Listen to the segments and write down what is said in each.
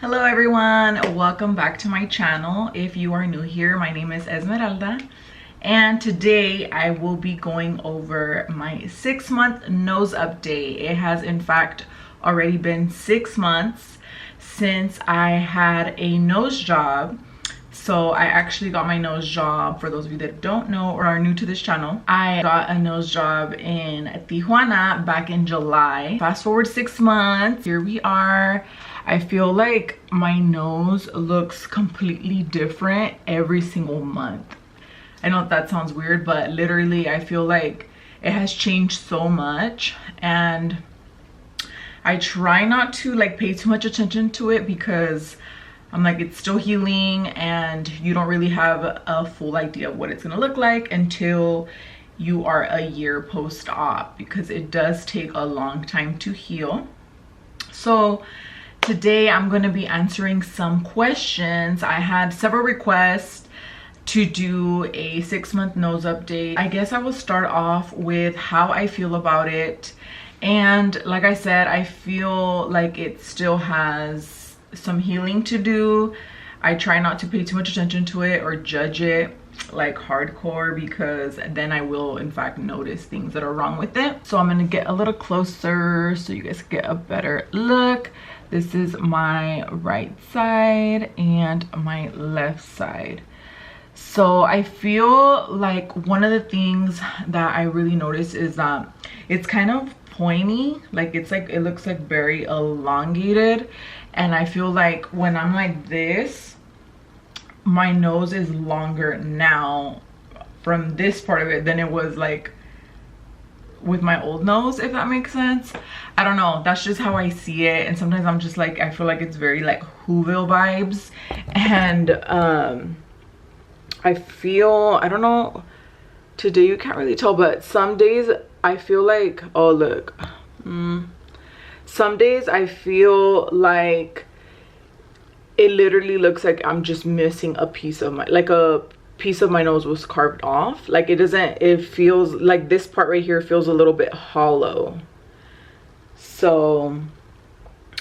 Hello everyone, welcome back to my channel. If you are new here, my name is Esmeralda, and today I will be going over my 6-month nose update. It has in fact already been 6 months since I had a nose job. So I actually got my nose job, for those of you that don't know or are new to this channel, I got a nose job in Tijuana back in July. Fast forward 6 months, here we are. I feel like my nose looks completely different every single month. I know that sounds weird, but literally I feel like it has changed so much, and I try not to like pay too much attention to it because I'm like, it's still healing and you don't really have a full idea of what it's gonna look like until you are a year post-op, because it does take a long time to heal. So today I'm going to be answering some questions. I had several requests to do a 6-month nose update. I guess I will start off with how I feel about it. And like I said, I feel like it still has some healing to do. I try not to pay too much attention to it or judge it like hardcore, because then I will in fact notice things that are wrong with it. So I'm going to get a little closer so you guys get a better look. This is my right side and my left side. So I feel like one of the things that I really notice is that it's kind of pointy, like it's like, it looks like very elongated. And I feel like when I'm like this, my nose is longer now from this part of it than it was like with my old nose, if that makes sense. I don't know, that's just how I see it. And sometimes I'm just like, I feel like it's very like Whoville vibes. And I feel, I don't know, today you can't really tell, but some days I feel like, oh look, some days I feel like it literally looks like I'm just missing a piece of my, like a piece of my nose was carved off. Like it doesn't, it feels like this part right here feels a little bit hollow. So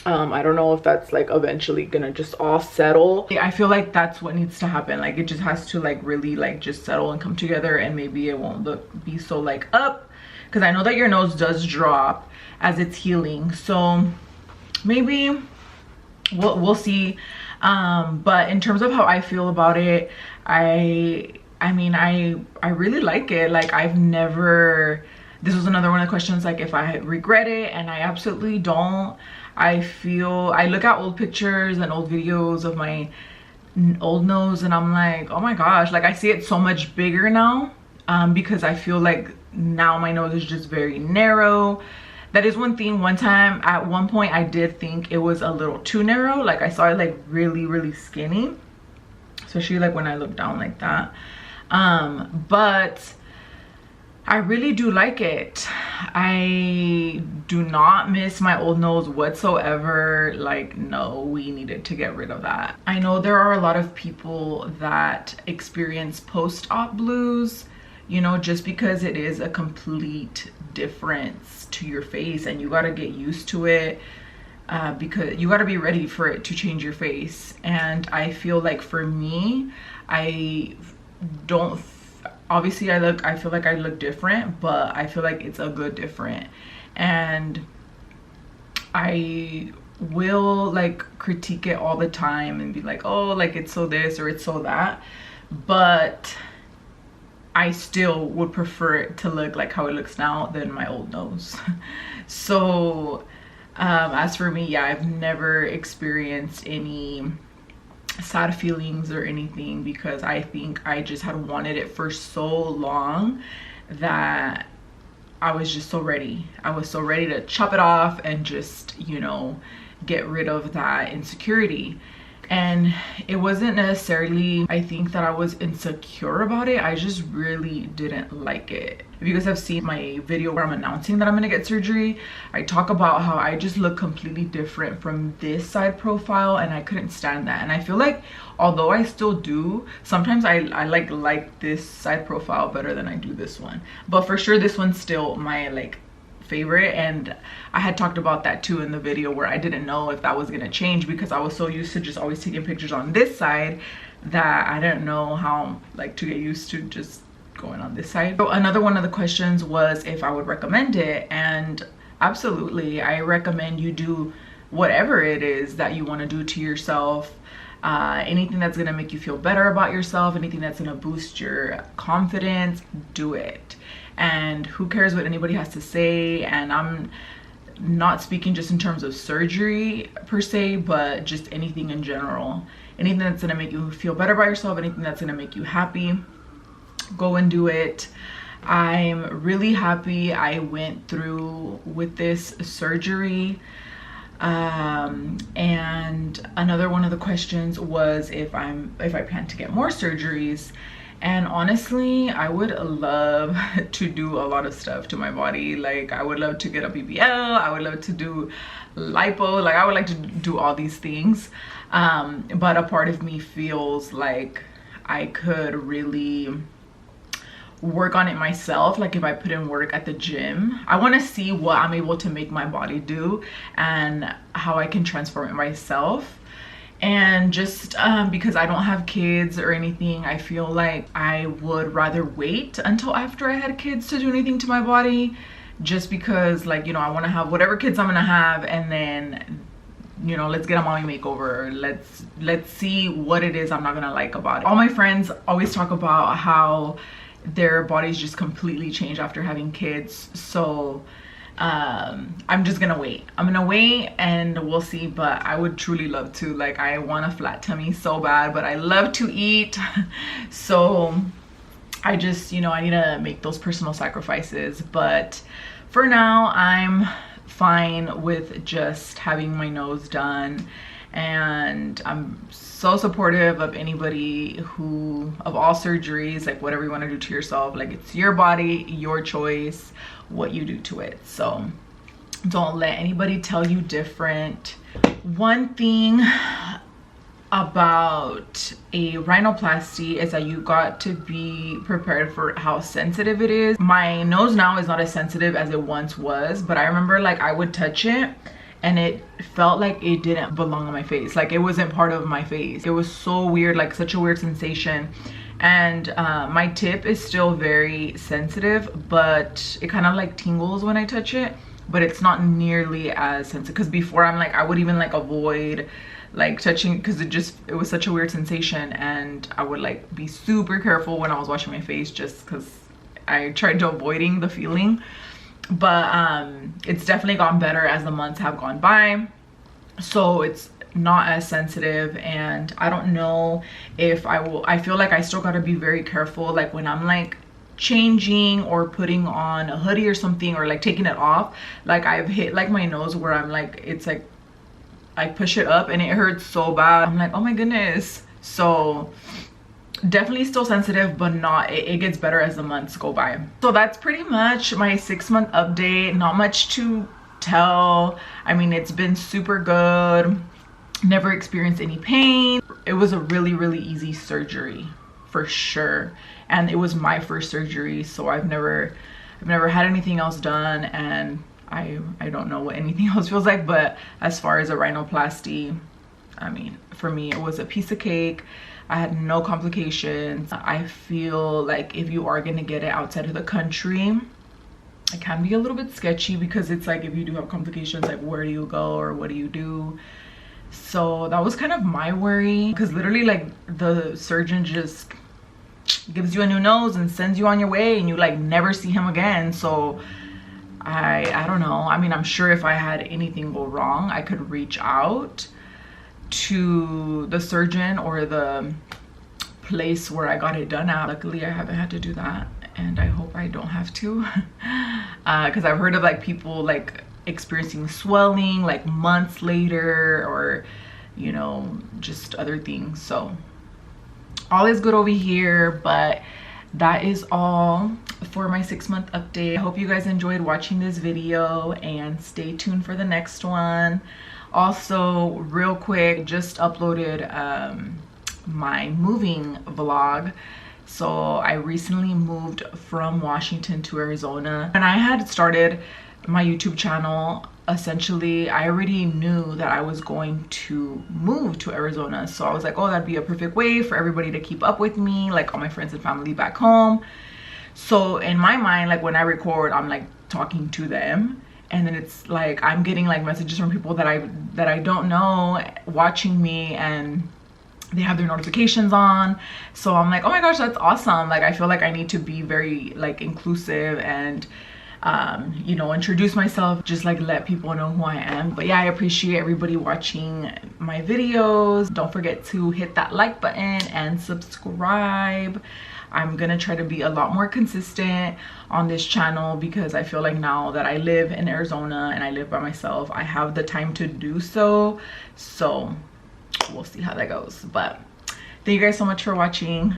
I don't know if that's like eventually gonna just all settle. I feel like that's what needs to happen. Like it just has to like really like just settle and come together, and maybe it won't be so like up, because I know that your nose does drop as it's healing. So maybe we'll see. But in terms of how I feel about it, I mean I really like it. Like I've never, this was another one of the questions, like if I regret it, and I absolutely don't. I feel, I look at old pictures and old videos of my old nose and I'm like, oh my gosh, like I see it so much bigger now, because I feel like now my nose is just very narrow. That is one thing. One time, at one point, I did think it was a little too narrow. Like I saw it like really skinny, especially like when I look down like that. But I really do like it. I do not miss my old nose whatsoever. Like, no, we needed to get rid of that. I know there are a lot of people that experience post-op blues, you know, just because it is a complete difference to your face and you got to get used to it, because you got to be ready for it to change your face. And I feel like for me, I don't, obviously I feel like I look different, but I feel like it's a good different. And I will like critique it all the time and be like, oh, like it's so this or it's so that, but I still would prefer it to look like how it looks now than my old nose. So as for me, yeah, I've never experienced any sad feelings or anything, because I think I just had wanted it for so long that I was just so ready. I was so ready to chop it off and just, you know, get rid of that insecurity. And it wasn't necessarily, I think, that I was insecure about it. I just really didn't like it. If you guys have seen my video where I'm announcing that I'm gonna get surgery, I talk about how I just look completely different from this side profile, and I couldn't stand that. And I feel like, although I still do, sometimes I like this side profile better than I do this one. But for sure, this one's still my like favorite, and I had talked about that too in the video where I didn't know if that was gonna change because I was so used to just always taking pictures on this side that I didn't know how like to get used to just going on this side. So another one of the questions was if I would recommend it, and absolutely, I recommend you do whatever it is that you want to do to yourself. Anything that's gonna make you feel better about yourself, anything that's gonna boost your confidence, do it. And who cares what anybody has to say. And I'm not speaking just in terms of surgery per se, but just anything in general. Anything that's gonna make you feel better about yourself, anything that's gonna make you happy, go and do it. I'm really happy I went through with this surgery. And another one of the questions was if I plan to get more surgeries. And honestly, I would love to do a lot of stuff to my body. Like, I would love to get a BBL, I would love to do lipo, like I would like to do all these things. But a part of me feels like I could really work on it myself. Like if I put in work at the gym, I want to see what I'm able to make my body do and how I can transform it myself. And just because I don't have kids or anything, I feel like I would rather wait until after I had kids to do anything to my body, just because, like, you know, I want to have whatever kids I'm gonna have, and then, you know, let's get a mommy makeover. Let's see what it is I'm not gonna like about it. All my friends always talk about how their bodies just completely change after having kids. So I'm just gonna wait. I'm gonna wait and we'll see. But I would truly love to. Like, I want a flat tummy so bad, but I love to eat. So I just, you know, I need to make those personal sacrifices. But for now, I'm fine with just having my nose done. And I'm so supportive of anybody of all surgeries, like whatever you want to do to yourself. Like, it's your body, your choice, what you do to it. So don't let anybody tell you different. One thing about a rhinoplasty is that you got to be prepared for how sensitive it is. My nose now is not as sensitive as it once was, but I remember, like, I would touch it and it felt like it didn't belong on my face. Like, it wasn't part of my face. It was so weird, like such a weird sensation. And my tip is still very sensitive, but it kind of like tingles when I touch it, but it's not nearly as sensitive. Because before, I'm like, I would even like avoid like touching, because it was such a weird sensation, and I would like be super careful when I was washing my face, just because I tried to avoiding the feeling. But it's definitely gotten better as the months have gone by, so it's not as sensitive. And I don't know if I feel like I still got to be very careful, like when I'm like changing or putting on a hoodie or something, or like taking it off. Like, I've hit like my nose where I'm like, it's like I push it up and it hurts so bad. I'm like, oh my goodness. So definitely still sensitive, but not, it gets better as the months go by. So that's pretty much my 6-month update. Not much to tell. I mean, it's been super good. Never experienced any pain. It was a really, really easy surgery for sure. And it was my first surgery, so I've never had anything else done, and I don't know what anything else feels like. But as far as a rhinoplasty, I mean, for me, it was a piece of cake. I had no complications. I feel like if you are gonna get it outside of the country, it can be a little bit sketchy, because it's like, if you do have complications, like where do you go or what do you do? So that was kind of my worry, because literally, like, the surgeon just gives you a new nose and sends you on your way, and you like never see him again. So I don't know. I mean, I'm sure if I had anything go wrong, I could reach out to the surgeon or the place where I got it done at. Luckily, I haven't had to do that, and I hope I don't have to, because I've heard of like people like experiencing swelling like months later, or, you know, just other things. So all is good over here. But that is all for my 6-month update. I hope you guys enjoyed watching this video, and stay tuned for the next one. Also, real quick, just uploaded my moving vlog. So I recently moved from Washington to Arizona, and I had started my YouTube channel, essentially I already knew that I was going to move to Arizona. So I was like, oh, that'd be a perfect way for everybody to keep up with me, like all my friends and family back home. So in my mind, like when I record, I'm like talking to them, and then it's like I'm getting like messages from people that I don't know watching me, and they have their notifications on. So I'm like, oh my gosh, that's awesome. Like I feel like I need to be very like inclusive and you know, introduce myself, just like let people know who I am. But yeah, I appreciate everybody watching my videos. Don't forget to hit that like button and subscribe. I'm gonna try to be a lot more consistent on this channel, because I feel like now that I live in Arizona and I live by myself, I have the time to do so. So we'll see how that goes. But thank you guys so much for watching.